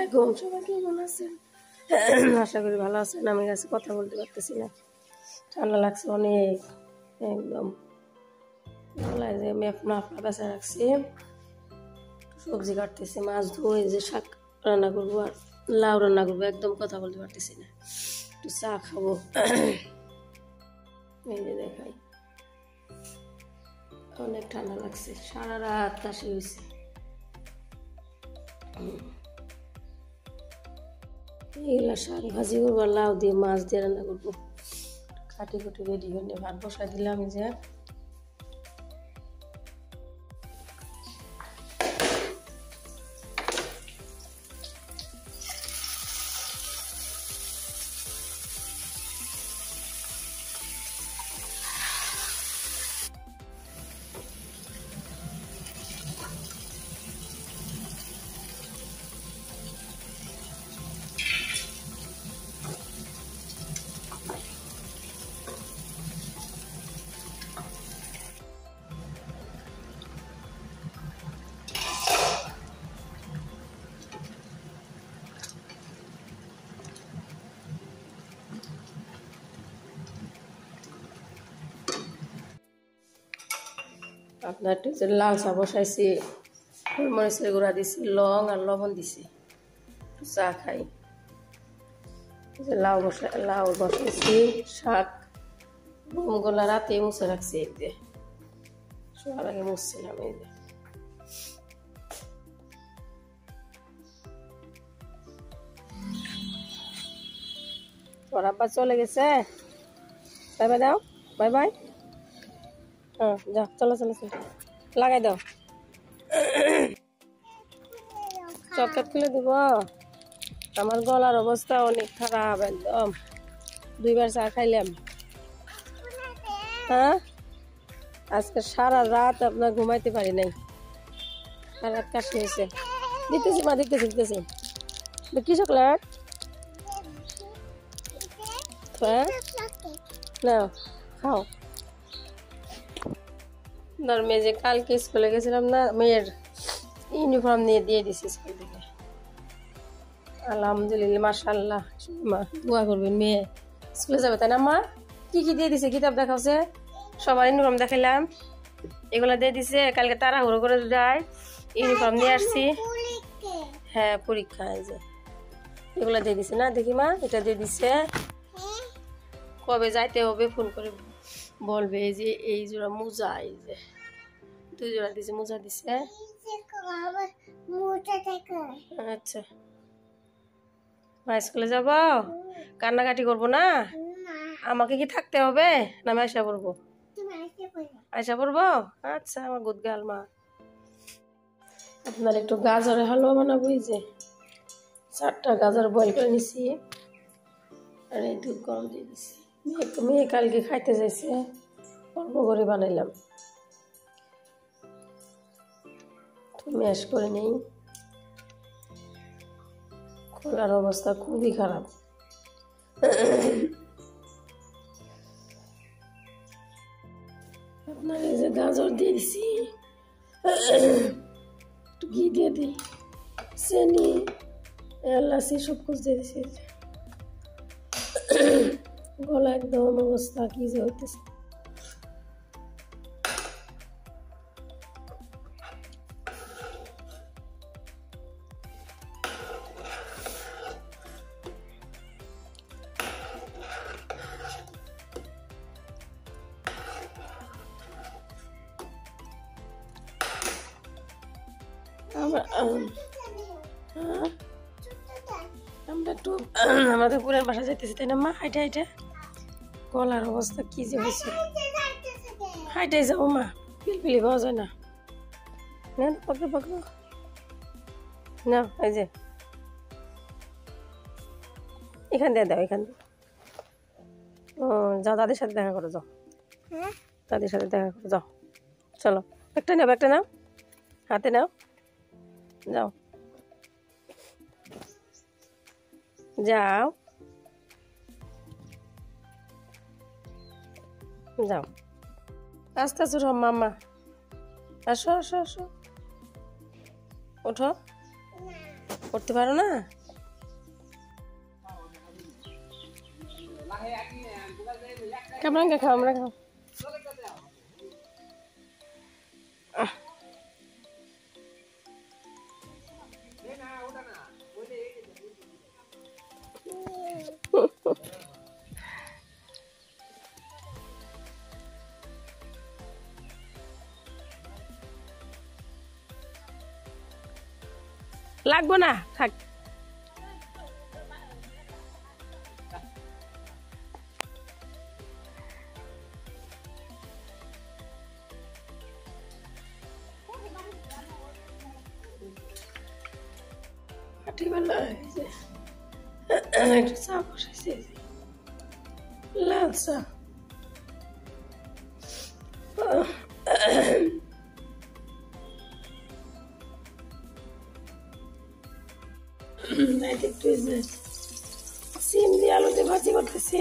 আলাইকুম, সবাই কেমন আছেন? আশা করি ভালো আছেন। আমি কাছে কথা বলতে পারতেছি না, ঠান্ডা লাগছে অনেক একদম। গলায় যে মাফলা বেচা রাখছি, সবজি কাটতেছি, মাছ ধুয়ে যে শাক রান্না করবো আর লাউ রান্না করবো, একদম কথা বলতে পারতেছি না। একটু চা খাবো। এই যে দেখাই, অনেক ঠান্ডা লাগছে, সারা রাত কাশি হয়েছে। এগুলা শাক ভাজি করবো, লাউ দিয়ে মাছ দিয়ে রান্না করবো। কাটি কুটি রেডি করে ভাত বসাই দিলাম। যে আপনার একটু লাল চা বসাইছি, মরিচের গুঁড়া দিছি, লং আর লবণ দিছি, চা খাই। লাউ বসাইছি, শাক গলা রাতে মুছে রাখছি, এই যে শোয়ার আগে মুছছিলাম। এই যে তোর আব্বা চলে গেছে, বাই বাই দাও, বাই বাই। হ্যাঁ যাও, চলো চলো চলো, লাগাই দাও। চকলেট খুলে দিব। আমার গলার অবস্থা অনেক খারাপ, একদম 2 বার চা খাইলাম। হ্যাঁ, আজকে সারা রাত আপনার ঘুমাইতে পারি নাই, সারা রাত কাশি হয়েছে। দিতেছি মা, দিতেছি। কি চকলেট? হ্যাঁ না, খাও। ধর মেয়ে যে কালকে স্কুলে গেছিলাম না, মেয়ের ইউনিফর্ম নিয়ে দিয়ে দিছি স্কুল থেকে। আলহামদুলিল্লাহ, মাশাআল্লাহ। মা দোয়া করবেন, মেয়ে স্কুলে যাবে তাই না? মা কি কি দিয়ে দিছে? কিতাব দেখাচ্ছে, সবার ইউনিফর্ম দেখাইলাম, এগুলা দিয়ে দিছে। কালকে তাড়াহুড়ো করে যায়, ইউনিফর্ম নিয়ে আসছি। হ্যাঁ পরীক্ষা, এই যে এগুলা দিয়ে দিছে না, দেখি মা, এটা দিয়ে দিছে। কবে যাইতে হবে ফোন করে বলবে। এই যে এই জোড়া মোজা, এই যে 2 জোড়া দিছে, মোজা দিছে। আচ্ছা, স্কুলে যাব, কান্নাকাটি করবো না? আমাকে কি থাকতে হবে না আমি আয়সা পড়বো? আয়সা পড়বো, আচ্ছা। আমার গুড গার্ল মা। আপনার একটু গাজরের হালুয়া বানাবো। এই যে 4টা গাজর বয়েল করে নিছি, আর এই দুধ গরম দিয়ে দিছি। মেয়ে কালকে খাইতে চাইছে, অল্প করে বানাইলাম, ম্যাশ করে নেই। খোলার অবস্থা খুবই খারাপ। আপনার এই যে গাজর দিয়ে দিছি, একটু ঘি দিয়ে দিই, চিনি, এলাচি সব কিছু দিয়ে দিছি। গলা একদম অবস্থা কি যে হইতেছে। আমরা একটু আমাদের পুরের বাসা যাইতেছি তাই না মা? হাইটে হাইটে গলার অবস্থা কি যে হয়েছে। হাইটাই যাবো মা, পিলপিলি পাওয়া যায় না। পকড়ো পকড়ো না, এই যে এখান দিয়ে দাও, এখান দিয়ে। ও যাও, দাদির সাথে দেখা করো, যাও দাদির সাথে দেখা করো, যাও। চলো, একটা নাও, হাতে নাও, যাও যাও যাও। আস্তে আস্তে উঠো মাম্মা, আসো আসো আসো, ওঠো। করতে পারো না? কামরাঙ্গা খাও, আমরা খাও। লাগবো না, থাক। একটু চা বসাইছে, লাল চা। একটু সিম দিয়ে আলু দিয়ে ভাজি করতেছি।